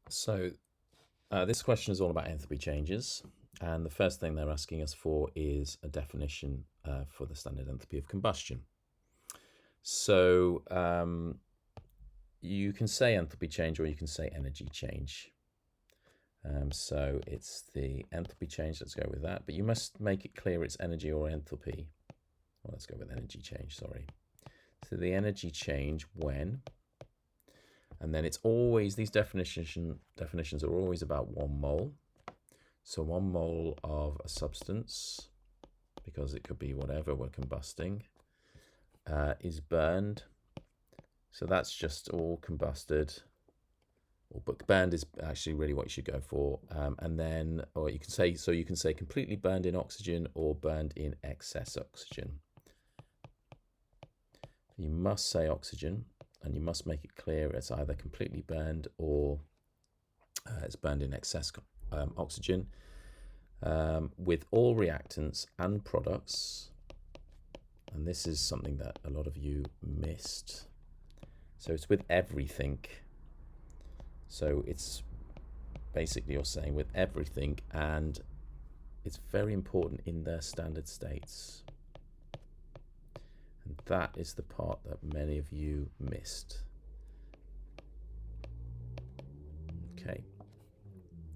So this question is all about enthalpy changes, and the first thing they're asking us for is a definition for the standard enthalpy of combustion. So you can say enthalpy change or you can say energy change. So it's the enthalpy change, let's go with that, but you must make it clear it's energy or enthalpy. Well, let's go with energy change, sorry. So the energy change when, and then it's always, these definitions are always about 1 mole. So 1 mole of a substance, because it could be whatever we're combusting, is burned. So that's just all combusted. But burned is actually really what you should go for. And then, or you can say completely burned in oxygen or burned in excess oxygen. You must say oxygen, and you must make it clear it's either completely burned or it's burned in excess oxygen. With all reactants and products, and this is something that a lot of you missed. So it's with everything. So it's basically you're saying with everything, and it's very important in their standard states. And that is the part that many of you missed. Okay.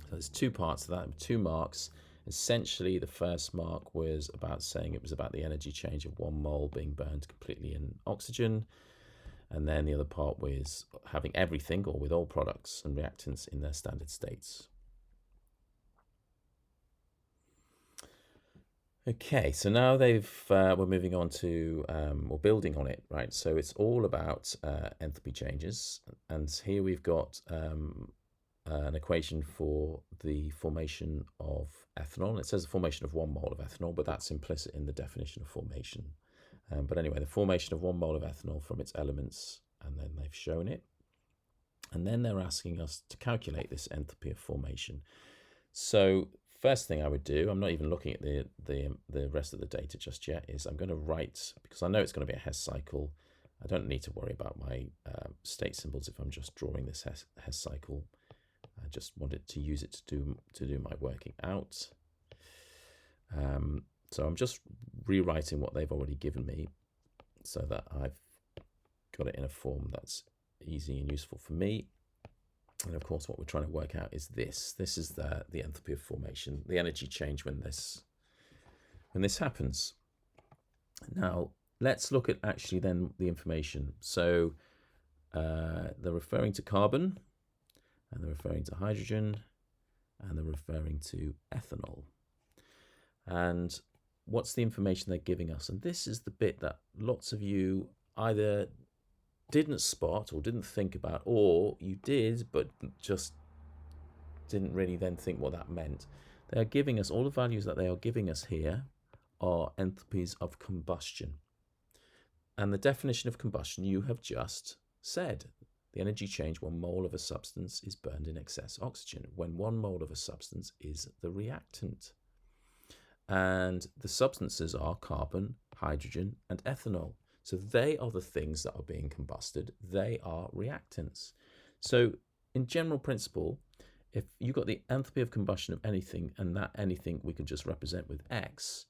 So there's 2 parts to that, 2 marks. Essentially, the first mark was about saying it was about the energy change of 1 mole being burned completely in oxygen. And then the other part was having everything or with all products and reactants in their standard states. Okay, so now we're moving on to, or building on it, right? So it's all about enthalpy changes. And here we've got an equation for the formation of ethanol. It says the formation of 1 mole of ethanol, but that's implicit in the definition of formation. But anyway, the formation of 1 mole of ethanol from its elements, and then they've shown it. And then they're asking us to calculate this enthalpy of formation. So first thing I would do, I'm not even looking at the rest of the data just yet, is I'm going to write, because I know it's going to be a Hess cycle. I don't need to worry about my state symbols if I'm just drawing this Hess cycle. I just wanted to use it to do my working out. So I'm just rewriting what they've already given me so that I've got it in a form that's easy and useful for me. And of course, what we're trying to work out is this. This is the enthalpy of formation, the energy change when this happens. Now, let's look at actually then the information. So they're referring to carbon, and they're referring to hydrogen, and they're referring to ethanol. And what's the information they're giving us? And this is the bit that lots of you either didn't spot or didn't think about, or you did but just didn't really then think what that meant. They are giving us, all the values that they are giving us here are enthalpies of combustion. And the definition of combustion you have just said. The energy change 1 mole of a substance is burned in excess oxygen, when 1 mole of a substance is the reactant. And the substances are carbon, hydrogen, and ethanol. So they are the things that are being combusted. They are reactants. So in general principle, if you got the enthalpy of combustion of anything, and that anything we could just represent with X,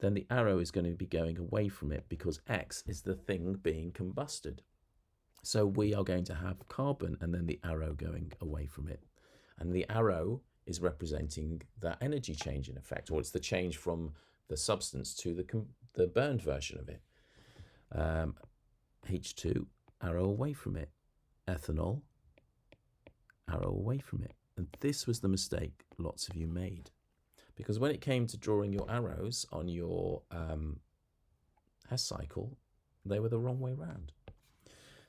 then the arrow is going to be going away from it because X is the thing being combusted. So we are going to have carbon and then the arrow going away from it. And the arrow is representing that energy change in effect, or it's the change from the substance to the burned version of it. H2, arrow away from it. Ethanol, arrow away from it. And this was the mistake lots of you made. Because when it came to drawing your arrows on your Hess cycle, they were the wrong way around.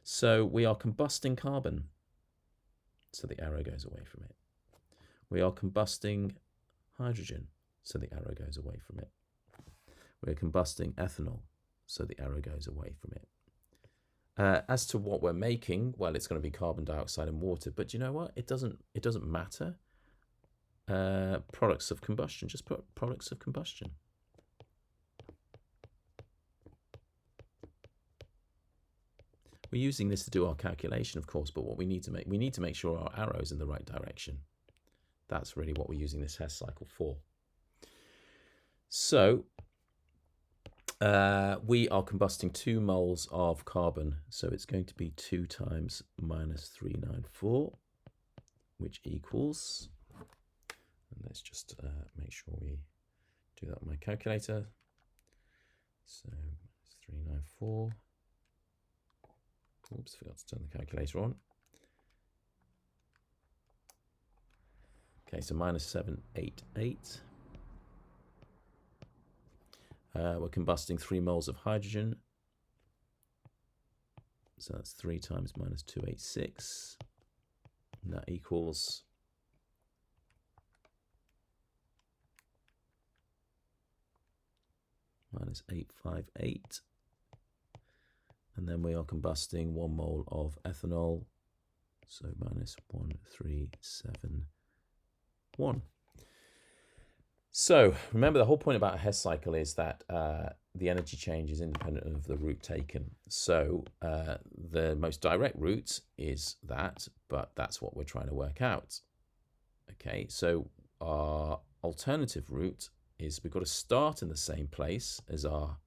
So we are combusting carbon, so the arrow goes away from it. We are combusting hydrogen, so the arrow goes away from it. We're combusting ethanol, so the arrow goes away from it. As to what we're making, well, it's going to be carbon dioxide and water, but you know what? It doesn't matter. Products of combustion, just put products of combustion. We're using this to do our calculation, of course, but what we need to make sure our arrow's in the right direction. That's really what we're using this Hess cycle for. So we are combusting 2 moles of carbon, so it's going to be 2 times minus 394, which equals, and let's just make sure we do that on my calculator. So 394. Oops, forgot to turn the calculator on. Okay, so minus 788. We're combusting 3 moles of hydrogen. So that's 3 times minus 286. And that equals minus 858. And then we are combusting 1 mole of ethanol. So minus 1371. So remember, the whole point about a Hess cycle is that the energy change is independent of the route taken. So the most direct route is that, but that's what we're trying to work out. Okay, so our alternative route is we've got to start in the same place as our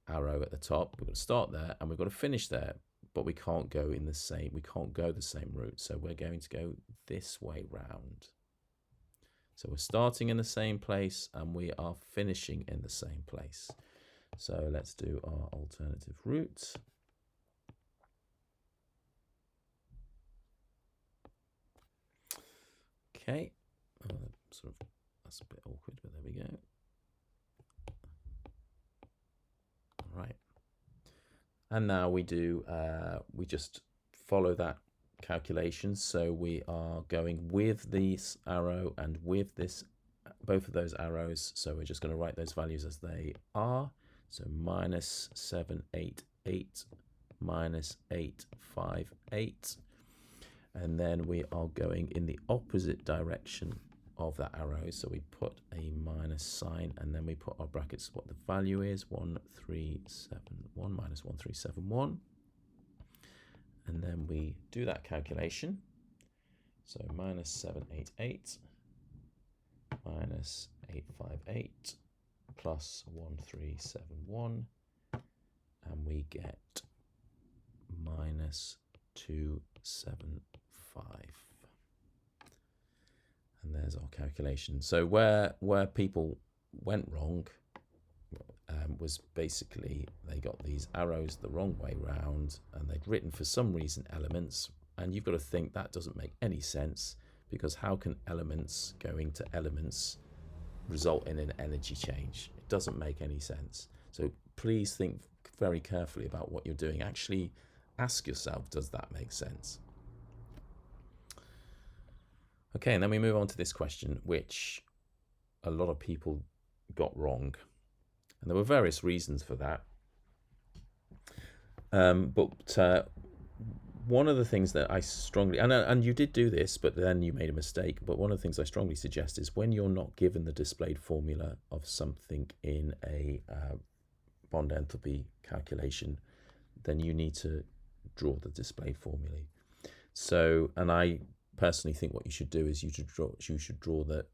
arrow at the top. We've got to start there and we've got to finish there, but we can't go the same route. So we're going to go this way round. So we're starting in the same place and we are finishing in the same place. So let's do our alternative route. Okay, that's a bit awkward, but there we go. All right. And now we do, we just follow that calculation. So we are going with this arrow and with this, both of those arrows. So we're just going to write those values as they are. So minus 788 minus 858. And then we are going in the opposite direction of that arrow. So we put a minus sign and then we put our brackets what the value is, 1371 minus 1371. And then we do that calculation. So minus 788 minus 858 plus 1371, and we get minus 275. And there's our calculation. So where people went wrong was basically they got these arrows the wrong way round, and they'd written for some reason elements, and you've got to think that doesn't make any sense, because how can elements going to elements result in an energy change? It doesn't make any sense. So please think very carefully about what you're doing. Actually ask yourself, does that make sense? Okay, and then we move on to this question, which a lot of people got wrong. And there were various reasons for that. But one of the things that I strongly, and you did do this, but then you made a mistake. But one of the things I strongly suggest is when you're not given the displayed formula of something in a bond enthalpy calculation, then you need to draw the displayed formulae. So, and I personally think what you should do is you should draw the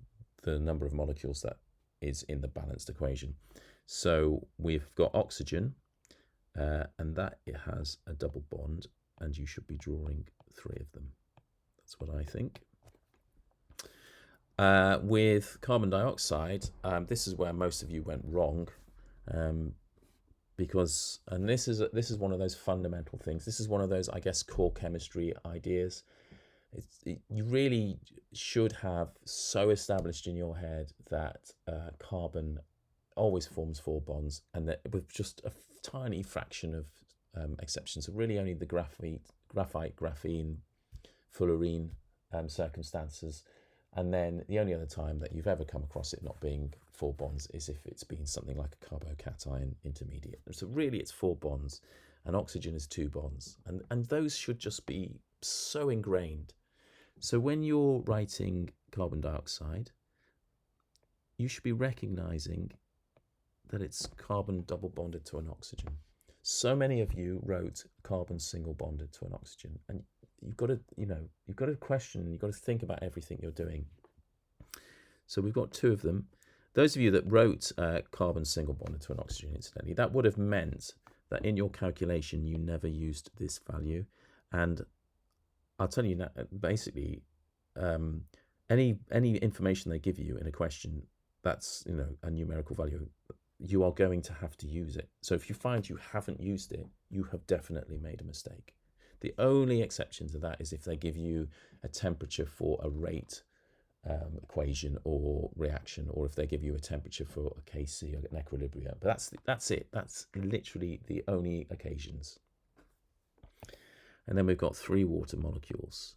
number of molecules that is in the balanced equation. So we've got oxygen, and that it has a double bond, and you should be drawing 3 of them. That's what I think. With carbon dioxide, this is where most of you went wrong, because, and this is one of those fundamental things. This is one of those, I guess, core chemistry ideas. You really should have so established in your head that carbon always forms 4 bonds, and that with just a tiny fraction of exceptions, so really only the graphite, graphene, fullerene circumstances, and then the only other time that you've ever come across it not being 4 bonds is if it's been something like a carbocation intermediate. So really it's 4 bonds, and oxygen is 2 bonds, and those should just be so ingrained. So when you're writing carbon dioxide, you should be recognizing that it's carbon double bonded to an oxygen. So many of you wrote carbon single bonded to an oxygen, and you've got to, you've got to question, you've got to think about everything you're doing. So we've got 2 of them. Those of you that wrote carbon single bonded to an oxygen, incidentally, that would have meant that in your calculation you never used this value. And I'll tell you now, basically, any information they give you in a question that's a numerical value, you are going to have to use it. So if you find you haven't used it, you have definitely made a mistake. The only exception to that is if they give you a temperature for a rate equation or reaction, or if they give you a temperature for a Kc or an equilibrium. But that's it. That's literally the only occasions. And then we've got 3 water molecules.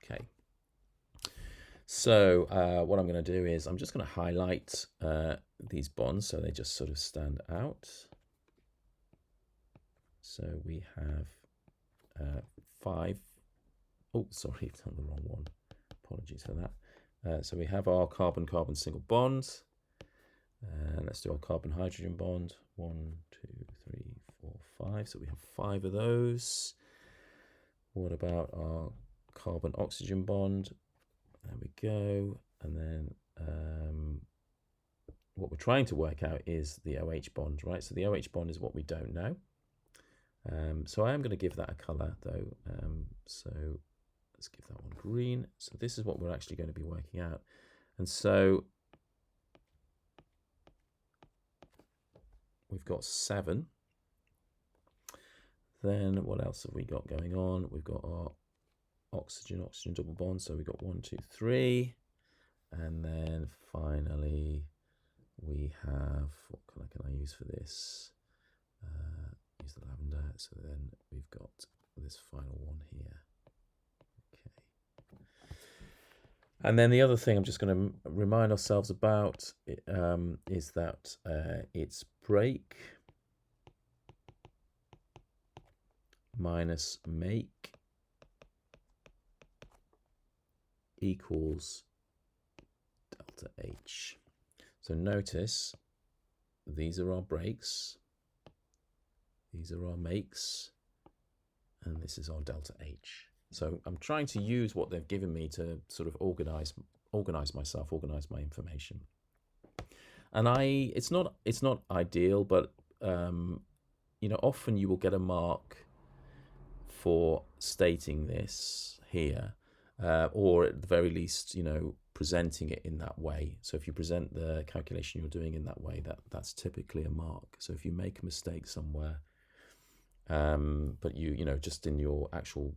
Okay. So what I'm going to do is I'm just going to highlight these bonds so they just sort of stand out. So we have 5. Oh, sorry, I've done the wrong one. Apologies for that. So we have our carbon-carbon single bond. Let's do our carbon-hydrogen bond. 1, 2, 3, 4, 5. So we have 5 of those. What about our carbon-oxygen bond? There we go. And then what we're trying to work out is the OH bond, right? So the OH bond is what we don't know. So I am going to give that a colour though. So let's give that one green. So this is what we're actually going to be working out. And so we've got 7. Then what else have we got going on? We've got our oxygen double bond. So we've got 1, 2, 3. And then finally we have, what colour can I use for this? Use the lavender. So then we've got this final one here. Okay. And then the other thing I'm just going to remind ourselves about is that it's break minus make equals delta H. So notice these are our breaks, these are our makes, and this is our delta H. So I'm trying to use what they've given me to sort of organize myself, organize my information. And it's not ideal, but often you will get a mark for stating this here, or at the very least, presenting it in that way. So if you present the calculation you're doing in that way, that's typically a mark. So if you make a mistake somewhere, but you just in your actual,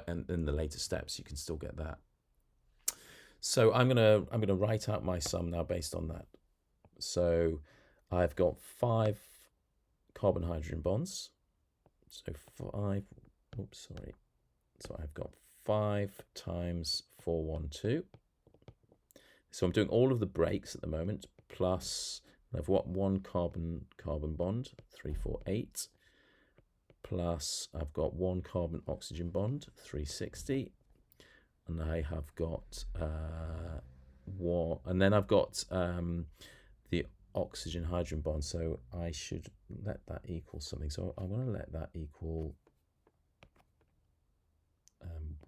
and in the later steps, you can still get that. So I'm gonna write out my sum now based on that. So I've got 5 carbon hydrogen bonds. So 5. Oops, sorry. So I've got 5 times 412. So I'm doing all of the breaks at the moment, plus I've got 1 carbon bond, 3, 4, 8, plus I've got 1 carbon oxygen bond, 360, and I have got and then I've got the oxygen hydrogen bond. So I should let that equal something. So I want to let that equal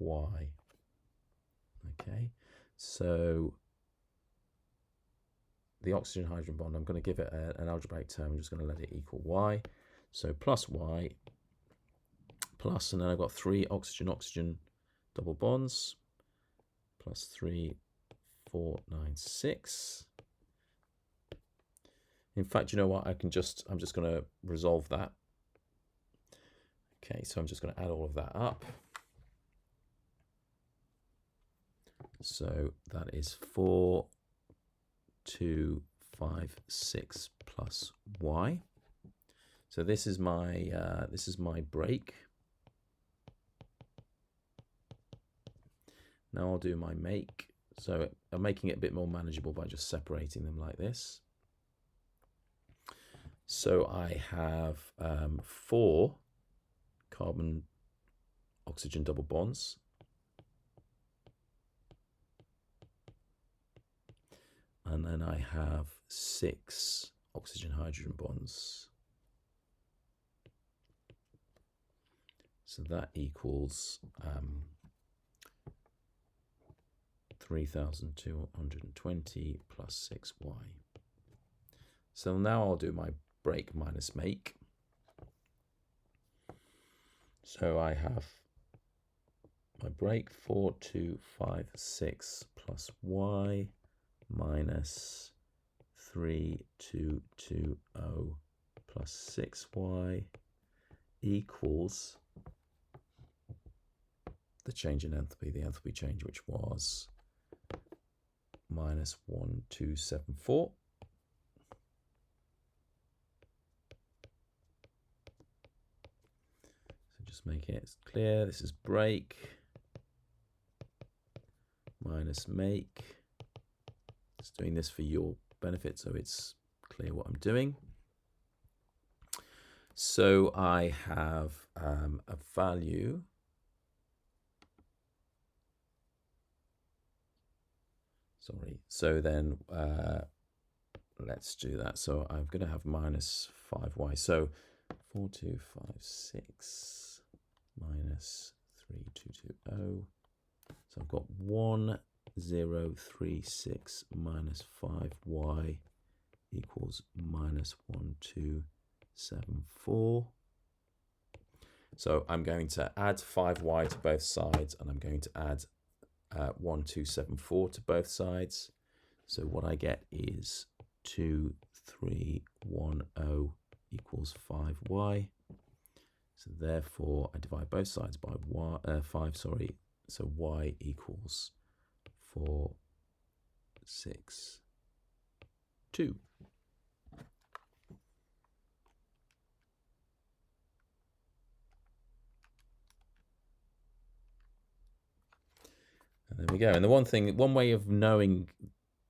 Y. Okay, so the oxygen hydrogen bond, I'm going to give it an algebraic term. I'm just going to let it equal Y. So plus Y plus, and then I've got 3 oxygen double bonds, plus 3, 4, 9, 6. In fact, you know what? I'm just going to resolve that. Okay, so I'm just going to add all of that up. So that is 4, 2, 5, 6 plus Y. So this is my break. Now I'll do my make. So I'm making it a bit more manageable by just separating them like this. So I have 4 carbon oxygen double bonds, and then I have 6 oxygen-hydrogen bonds. So that equals 3,220 plus 6y. So now I'll do my break minus make. So I have my break 4256 plus y minus 3220 plus 6y equals the change in enthalpy, the enthalpy change, which was minus 1274. So just making it clear, this is break minus make. Just doing this for your benefit so it's clear what I'm doing. So I have a value so then let's do that. So I'm going to have minus 5y. So 4256 minus 3220. So I've got 1036 minus 5y equals minus 1274. So I'm going to add 5y to both sides, and I'm going to add 1274 to both sides. So what I get is 2310 equals 5y. So therefore I divide both sides by 5, sorry. So y equals 462. And there we go. And the one way of knowing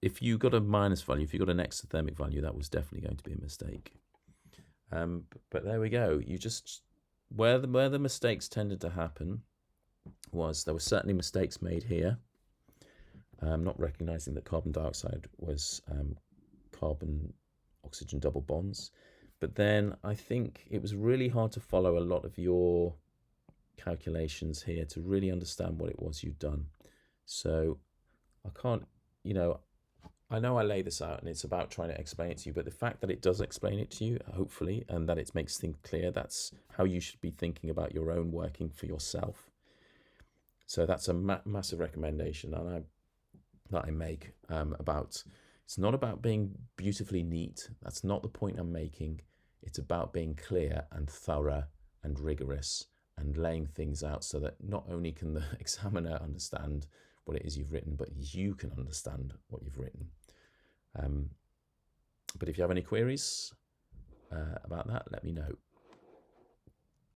if you got a minus value, if you got an exothermic value, that was definitely going to be a mistake. But there we go. You just where the mistakes tended to happen was there were certainly mistakes made here. Not recognizing that carbon dioxide was carbon oxygen double bonds. But then I think it was really hard to follow a lot of your calculations here to really understand what it was you'd done. So I can't, I know I lay this out and it's about trying to explain it to you, but the fact that it does explain it to you, hopefully, and that it makes things clear, that's how you should be thinking about your own working for yourself. So that's a massive recommendation that I make about, it's not about being beautifully neat. That's not the point I'm making. It's about being clear and thorough and rigorous and laying things out so that not only can the examiner understand what it is you've written, but you can understand what you've written. But if you have any queries about that, let me know.